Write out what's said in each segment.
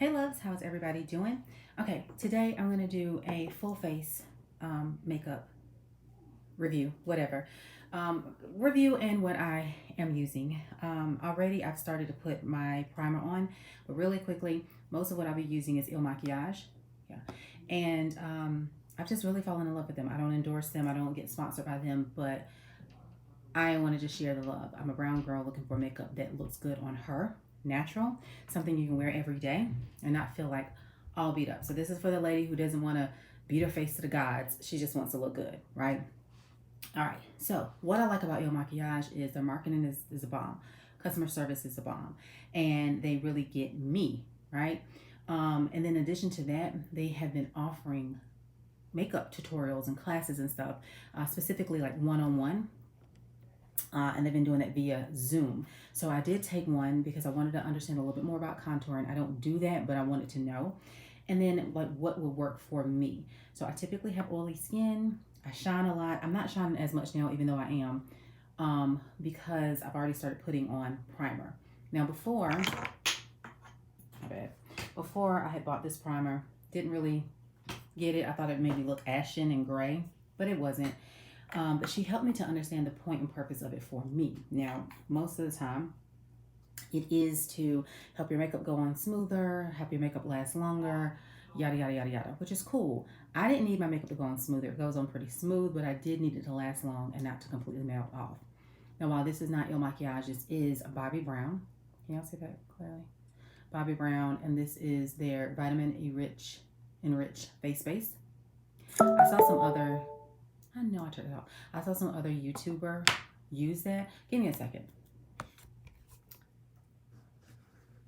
Hey loves, how's everybody doing? Okay, today I'm going to do a full face makeup review, whatever. Review and what I am using. Already I've started to put my primer on, but really quickly, most of what I'll be using is Im Makiage. Yeah. And I've just really fallen in love with them. I don't endorse them, I don't get sponsored by them, but I wanted to share the love. I'm a brown girl looking for makeup that looks good on her, natural, something you can wear every day and not feel like all beat up. So this is for the lady who doesn't want to beat her face to the gods. She just wants to look good, right? All right. So what I like about Im Makiage is their marketing is a bomb. Customer service is a bomb. And they really get me, right? And then in addition to that, they have been offering makeup tutorials and classes and stuff, specifically like one-on-one, and they've been doing it via Zoom. So I did take one because I wanted to understand a little bit more about contouring. I don't do that, but I wanted to know. And then like what would work for me. So I typically have oily skin. I shine a lot. I'm not shining as much now, even though I am, because I've already started putting on primer. Now before, my bad. Before I had bought this primer, didn't really get it. I thought it made me look ashen and gray, but it wasn't. But she helped me to understand the point and purpose of it for me. Now, most of the time, it is to help your makeup go on smoother, help your makeup last longer, yada, yada, yada, yada, which is cool. I didn't need my makeup to go on smoother. It goes on pretty smooth, but I did need it to last long and not to completely melt off. Now, while this is not Im Makiage, this is Bobbi Brown. Can y'all see that clearly? Bobbi Brown, and this is their Vitamin Enrich Face Base. I saw some other... I know I turned it off. I saw some other YouTuber use that. Give me a second.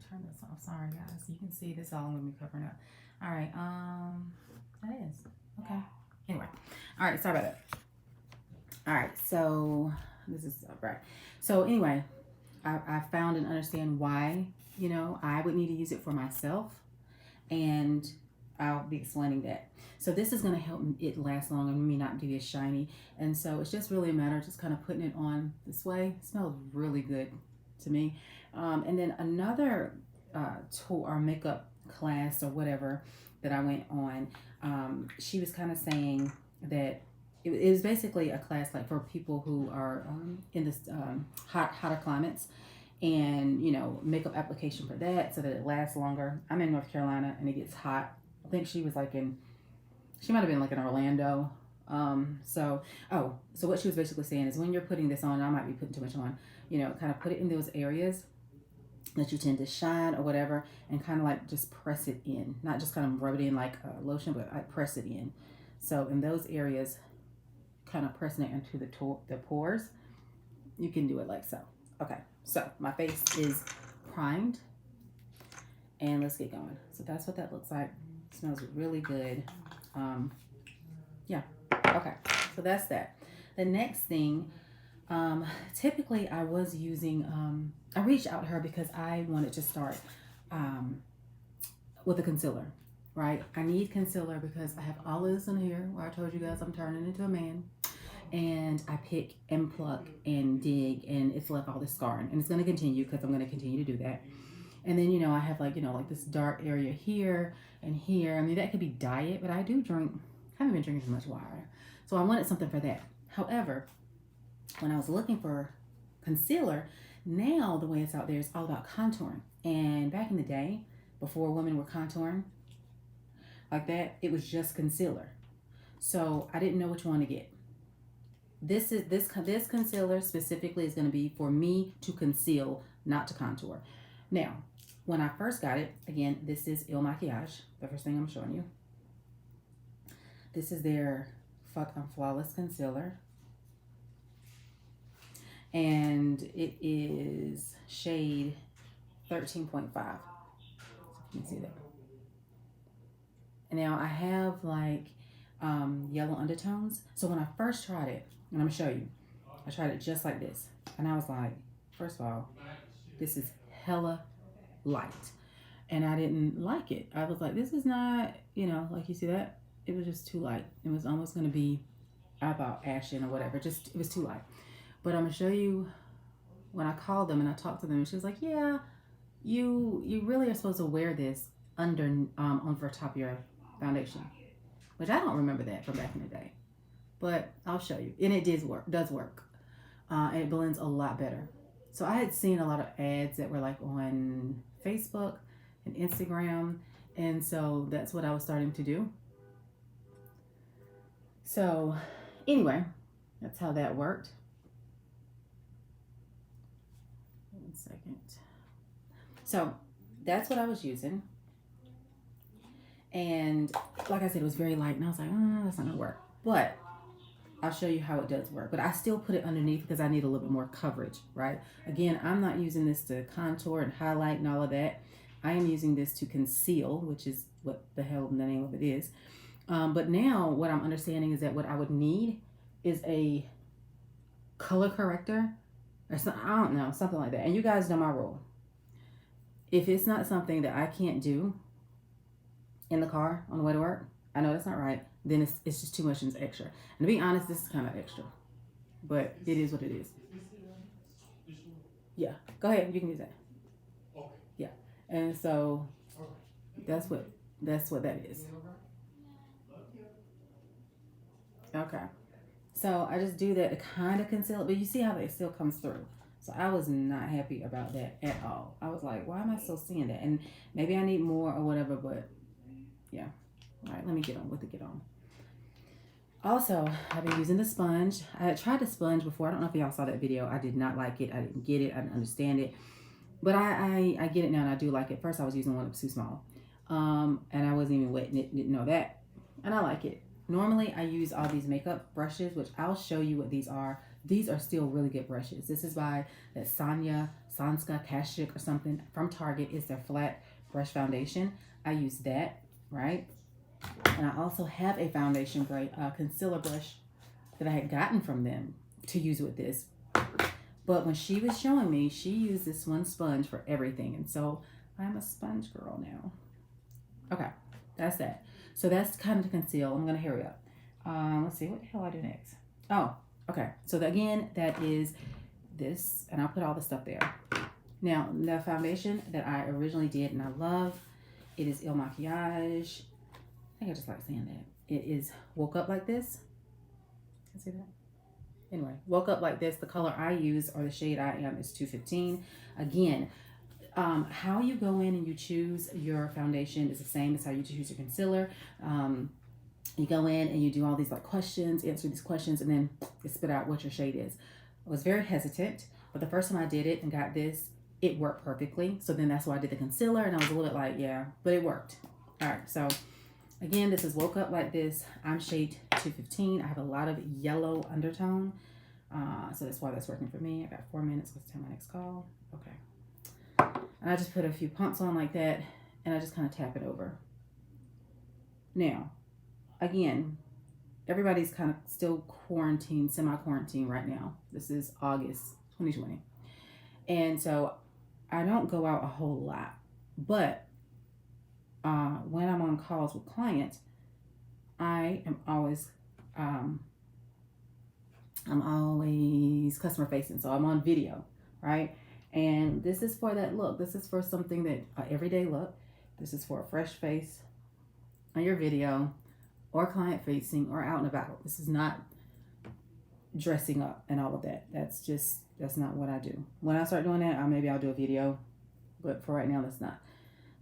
Turn this off. Sorry, guys. You can see this all I'm going to be covering up. All right. That is. Okay. Anyway. All right. Sorry about that. All right. So, this is right. So, anyway, I found and understand why, I would need to use it for myself. And I'll be explaining that. So this is going to help it last long and me not be as shiny. And so it's just really a matter of just kind of putting it on this way. It smells really good to me. And then another tool or makeup class or whatever that I went on, she was kind of saying that it was basically a class like for people who are in this hotter climates, and makeup application for that so that it lasts longer. I'm in North Carolina and it gets hot. I think she was like she might have been like in Orlando. So what she was basically saying is when you're putting this on, I might be putting too much on, kind of put it in those areas that you tend to shine or whatever, and kind of like just press it in, not just kind of rub it in like lotion, but I press it in. So in those areas, kind of pressing it into the pores, you can do it like so. Okay, so my face is primed, and let's get going. So that's what that looks like. It smells really good. Yeah, okay, so that's that. The next thing, typically I was using, I reached out to her because I wanted to start with a concealer, right? I need concealer because I have all of this in here where I told you guys I'm turning into a man. And I pick and pluck and dig, and it's left all this scarring, and it's going to continue because I'm going to continue to do that. And then I have like this dark area here and here. I mean, that could be diet, but I do drink. I haven't been drinking as much water, so I wanted something for that. However, when I was looking for concealer, now the way it's out there is all about contouring. And back in the day, before women were contouring like that, it was just concealer. So I didn't know which one to get. This concealer specifically is going to be for me to conceal, not to contour. Now, when I first got it, again, this is Im Makiage, the first thing I'm showing you. This is their Im Flawless Concealer. And it is shade 13.5. You can see that. And now I have like yellow undertones. So when I first tried it, and I'm gonna show you, I tried it just like this. And I was like, first of all, this is hella light. And I didn't like it. I was like, this is not, like you see that? It was just too light. It was almost gonna be about ashen or whatever. It was too light. But I'm gonna show you when I called them and I talked to them, and she was like, yeah, you really are supposed to wear this over top of your foundation, which I don't remember that from back in the day, but I'll show you. And it does work. And it blends a lot better. So I had seen a lot of ads that were like on Facebook and Instagram, and so that's what I was starting to do. So anyway, that's how that worked. One second. So that's what I was using. And like I said, it was very light, and I was like, oh, that's not gonna work. But I'll show you how it does work. But I still put it underneath because I need a little bit more coverage, right? Again, I'm not using this to contour and highlight and all of that. I am using this to conceal, which is what the hell the name of it is. But now what I'm understanding is that what I would need is a color corrector or something, I don't know, something like that. And you guys know my rule. If it's not something that I can't do in the car on the way to work, I know that's not right, then it's just too much and it's extra. And to be honest, this is kind of extra, but it is what it is. Yeah, go ahead, you can use that. Yeah, and so that's what that is. Okay, so I just do that to kind of conceal it, but you see how it still comes through. So I was not happy about that at all. I was like, why am I still seeing that? And maybe I need more or whatever, but yeah. All right, let me get on. Also, I've been using the sponge. I had tried the sponge before. I don't know if y'all saw that video. I did not like it. I didn't get it. I didn't understand it. But I get it now, and I do like it. First, I was using one that was too small. And I wasn't even wet, and it didn't know that. And I like it. Normally, I use all these makeup brushes, which I'll show you what these are. These are still really good brushes. This is by that Sanska Kashik or something from Target. It's their flat brush foundation. I use that, right? And I also have a foundation concealer brush that I had gotten from them to use with this. But when she was showing me, she used this one sponge for everything. And so I'm a sponge girl now. Okay, that's that. So that's kind of to conceal. I'm going to hurry up. Let's see, what the hell I do next? Oh, okay. So again, that is this. And I'll put all the stuff there. Now, the foundation that I originally did and I love, it is Il Makiage. I think I just like saying that. It is Woke Up Like This. Can I see that? Anyway, Woke Up Like This. The color I use, or the shade I am, is 215. Again, how you go in and you choose your foundation is the same as how you choose your concealer. You go in and you do all these like questions, answer these questions, and then it spit out what your shade is. I was very hesitant, but the first time I did it and got this, it worked perfectly. So then that's why I did the concealer, and I was a little bit like, yeah, but it worked. All right, so again, this is Woke Up Like This. I'm shade 215. I have a lot of yellow undertone, so that's why that's working for me. I got 4 minutes. Let's take my next call. Okay. And I just put a few pumps on like that, and I just kind of tap it over. Now, again, everybody's kind of still quarantined, semi-quarantined right now. This is August 2020. And so I don't go out a whole lot, but when I'm on calls with clients, I am always customer facing. So I'm on video, right? And this is for that look. This is for something that everyday look. This is for a fresh face on your video, or client facing, or out and about. This is not dressing up and all of that. That's not what I do. When I start doing that, maybe I'll do a video, but for right now, that's not.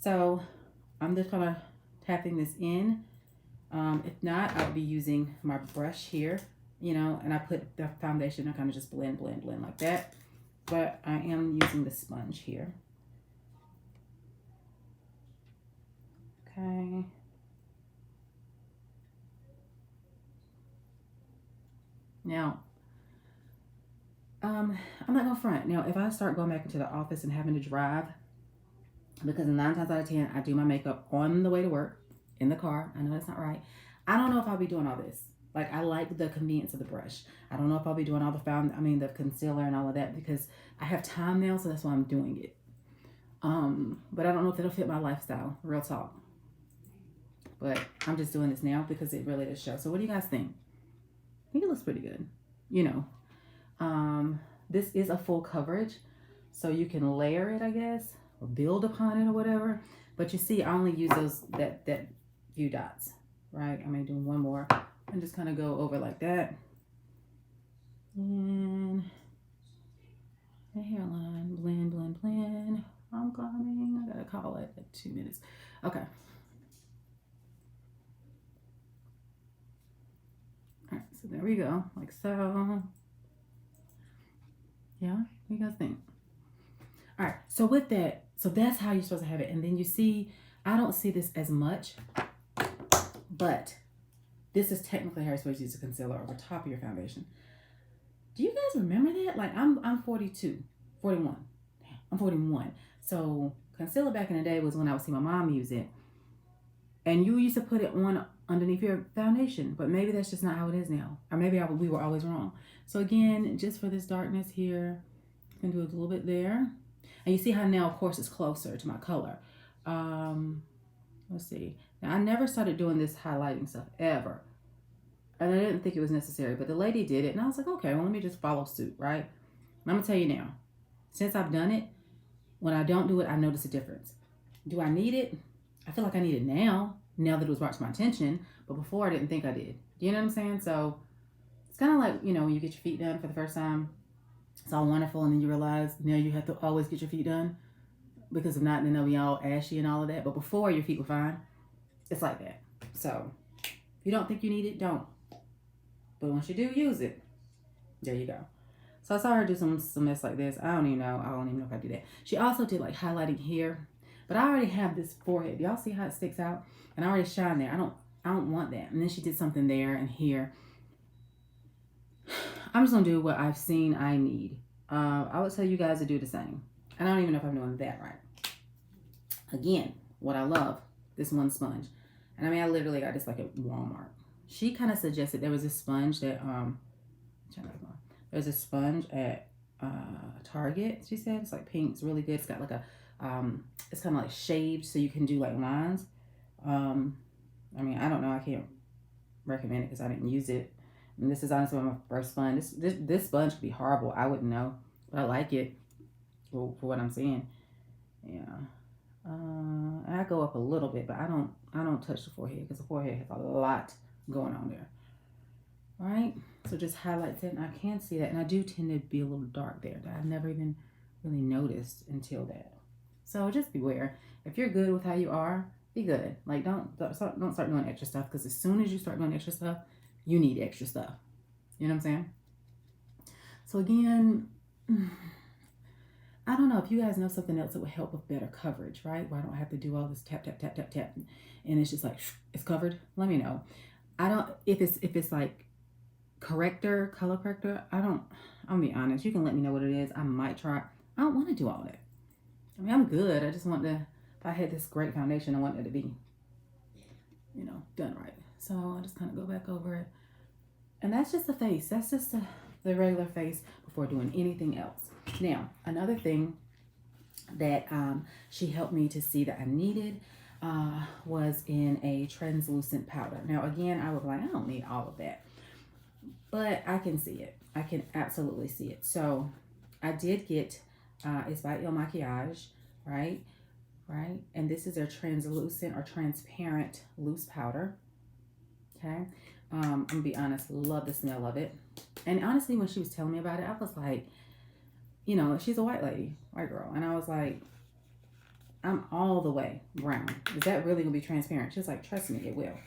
So I'm just kind of tapping this in. If not, I'll be using my brush here, and I put the foundation and kind of just blend like that. But I am using the sponge here. Okay. Now, I'm not gonna front. Now, if I start going back into the office and having to drive, because 9 times out of 10, I do my makeup on the way to work, in the car. I know that's not right. I don't know if I'll be doing all this. Like, I like the convenience of the brush. I don't know if I'll be doing all the concealer and all of that, because I have time now, so that's why I'm doing it. But I don't know if it'll fit my lifestyle, real talk. But I'm just doing this now because it really does show. So what do you guys think? I think it looks pretty good. This is a full coverage, so you can layer it, I guess, or build upon it or whatever. But you see, I only use those that few dots, right? I'm gonna do one more and just kind of go over like that. And the hairline, blend, blend, blend. I'm coming. I gotta call it at 2 minutes. Okay. All right, so there we go, like so. Yeah, what do you guys think? All right, so with that, so that's how you're supposed to have it. And then you see, I don't see this as much, but this is technically how you're supposed to use a concealer over top of your foundation. Do you guys remember that? Like I'm 42, 41. I'm 41. So concealer back in the day was when I would see my mom use it. And you used to put it on underneath your foundation, but maybe that's just not how it is now. Or maybe we were always wrong. So again, just for this darkness here, you can do a little bit there. And you see how now, of course, it's closer to my color. Let's see. Now, I never started doing this highlighting stuff ever. And I didn't think it was necessary, but the lady did it. And I was like, okay, well, let me just follow suit, right? And I'm going to tell you now, since I've done it, when I don't do it, I notice a difference. Do I need it? I feel like I need it now that it was brought to my attention. But before, I didn't think I did. You know what I'm saying? So it's kind of like, you know, when you get your feet done for the first time, it's all wonderful. And then you realize now you have to always get your feet done. Because if not, then they'll be all ashy and all of that. But before, your feet were fine. It's like that. So if you don't think you need it, don't. But once you do, use it. There you go. So I saw her do some mess like this. I don't even know if I do that. She also did like highlighting here. But I already have this forehead. Y'all see how it sticks out? And I already shine there. I don't want that. And then she did something there and here. I'm just going to do what I've seen I need. I would tell you guys to do the same. And I don't even know if I'm doing that right. Again, what I love, this one sponge. And I mean, I literally got this like at Walmart. She kind of suggested there was this sponge that, there's a sponge at Target, she said. It's like pink. It's really good. It's got like a, it's kind of like shaved so you can do like lines. I mean, I don't know. I can't recommend it because I didn't use it. And this is honestly my first sponge. This sponge could be horrible. I wouldn't know. But I like it for what I'm seeing. Yeah. I go up a little bit, but I don't touch the forehead because the forehead has a lot going on there. All right, so just highlights it, and I can see that, and I do tend to be a little dark there. That I've never even really noticed until that. So just beware. If you're good with how you are, be good. Like don't start doing extra stuff because as soon as you start doing extra stuff, you need extra stuff. You know what I'm saying? So again, I don't know if you guys know something else that would help with better coverage, right? Where I don't have to do all this tap, tap, tap, tap, tap, and it's just like, it's covered. Let me know. I don't, if it's like color corrector, I'll be honest. You can let me know what it is. I might try. I don't want to do all that. I mean, I'm good. I just want to, if I had this great foundation, I want it to be, you know, done right. So I just kind of go back over it. And that's just the face. That's just the regular face before doing anything else. Now, another thing that she helped me to see that I needed was in a translucent powder. Now, again, I was like, I don't need all of that. But I can see it. I can absolutely see it. So I did get, it's by Makiage, right? Right? And this is a translucent or transparent loose powder. Okay? I'm going to be honest, love the smell of it. And honestly, when she was telling me about it, I was like, you know, she's a white girl. And I was like, I'm all the way brown. Is that really going to be transparent? She's like, trust me, it will.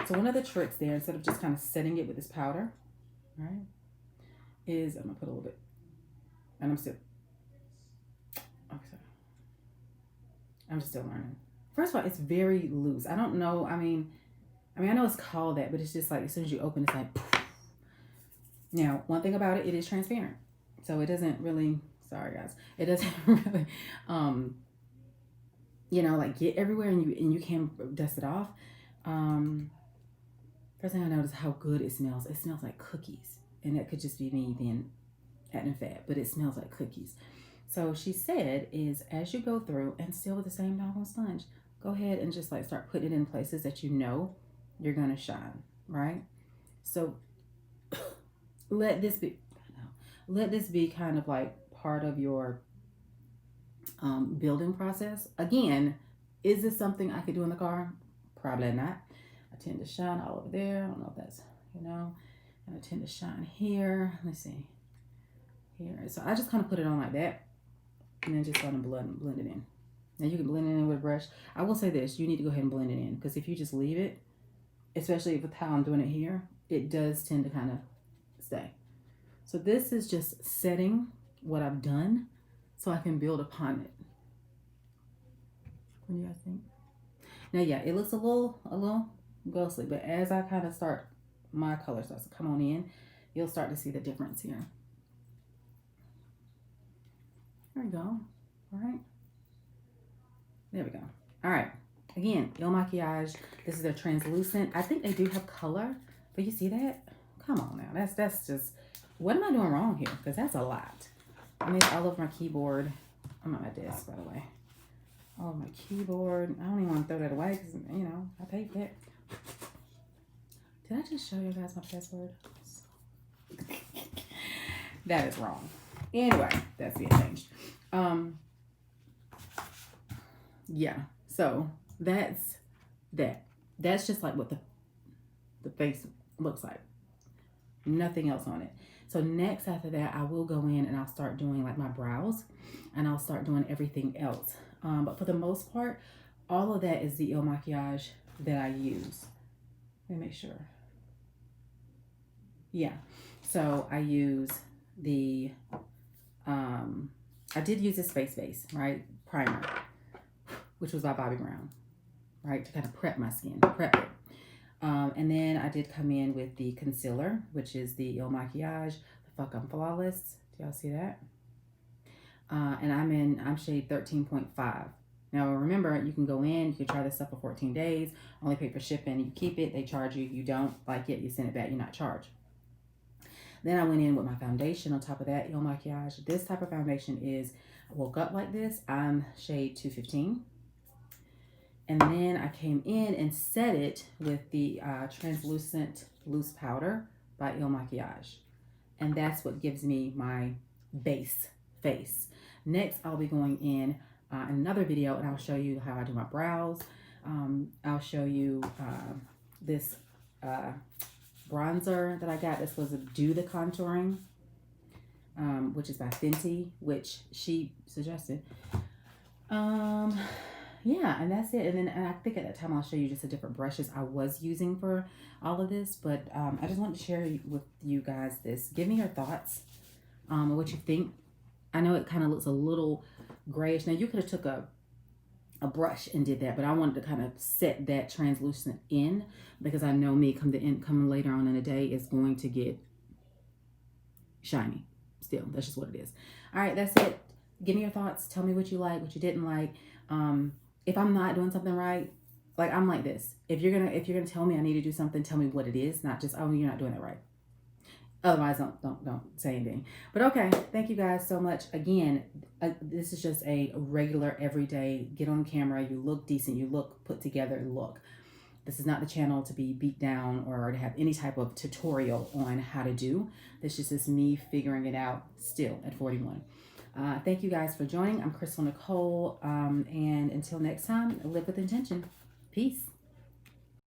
So one of the tricks there, instead of just kind of setting it with this powder, right, is I'm going to put a little bit, and I'm just still learning. First of all, it's very loose. I don't know. I mean, I know it's called that, but it's just like, as soon as you open, it's like, poof. Now, one thing about it, it is transparent. So it doesn't really, sorry guys, it doesn't really, you know, like get everywhere and you can dust it off. First thing I noticed how good it smells. It smells like cookies. And that could just be me being acting fat, but it smells like cookies. So she said is as you go through and still with the same doggone sponge, go ahead and just like start putting it in places that you know you're going to shine, right? So let this be kind of like part of your building process. Again, Is this something I could do in the car? Probably not. I tend to shine all over there. I don't know if that's, and I tend to shine here. Let's see. Here. So I just kind of put it on like that. And then just kind of blend it in. Now you can blend it in with a brush. I will say this, you need to go ahead and blend it in, because if you just leave it, especially with how I'm doing it here, it does tend to kind of stay. So this is just setting what I've done so I can build upon it. What do you guys think? Now, yeah, it looks a little ghostly, but as I kind of start, my color starts to come on in, you'll start to see the difference here. There we go. All right. There we go. All right. Again, Il Makiage. This is their translucent. I think they do have color, but you see that? Come on now. That's just, what am I doing wrong here? Because that's a lot. I mean, it's all over my keyboard. I'm at my desk, by the way. All over my keyboard. I don't even want to throw that away because, I paid for it. Did I just show you guys my password? That is wrong. Anyway, that's being changed. Yeah, so that's that. That's just like what the face looks like. Nothing else on it. So next after that, I will go in and I'll start doing like my brows, and I'll start doing everything else. But for the most part, all of that is the Il Makiage that I use. Let me make sure. Yeah, so I use the, I did use this face base, right? Primer, which was by Bobbi Brown, right? To kind of prep my skin, prep it. And then I did come in with the concealer, which is the Il Makiage, Im Flawless. Do y'all see that? And I'm shade 13.5. Now remember, you can go in, you can try this stuff for 14 days, only pay for shipping, you keep it, they charge you, you don't like it, you send it back, you're not charged. Then I went in with my foundation on top of that, Il Makiage. This type of foundation is Woke Up Like This. I'm shade 215. And then I came in and set it with the translucent loose powder by Il Makiage. And that's what gives me my base face. Next, I'll be going in another video and I'll show you how I do my brows. I'll show you this bronzer that I got. This was a Do the Contouring, which is by Fenty, which she suggested. Yeah, and that's it. And I think at that time I'll show you just the different brushes I was using for all of this. But I just wanted to share with you guys this. Give me your thoughts on what you think. I know it kind of looks a little grayish. Now you could have took a brush and did that, but I wanted to kind of set that translucent in, because I know me coming later on in the day is going to get shiny. Still, that's just what it is. All right, that's it. Give me your thoughts. Tell me what you like, what you didn't like. If I'm not doing something right, like I'm like this. If you're gonna tell me I need to do something, tell me what it is, not just, oh, you're not doing it right. Otherwise, don't say anything. But okay, thank you guys so much. Again, this is just a regular, everyday, get on camera, you look decent, you look put together look. This is not the channel to be beat down or to have any type of tutorial on how to do. This is just me figuring it out still at 41. Thank you guys for joining. I'm Crystal Nicole. And until next time, live with intention. Peace.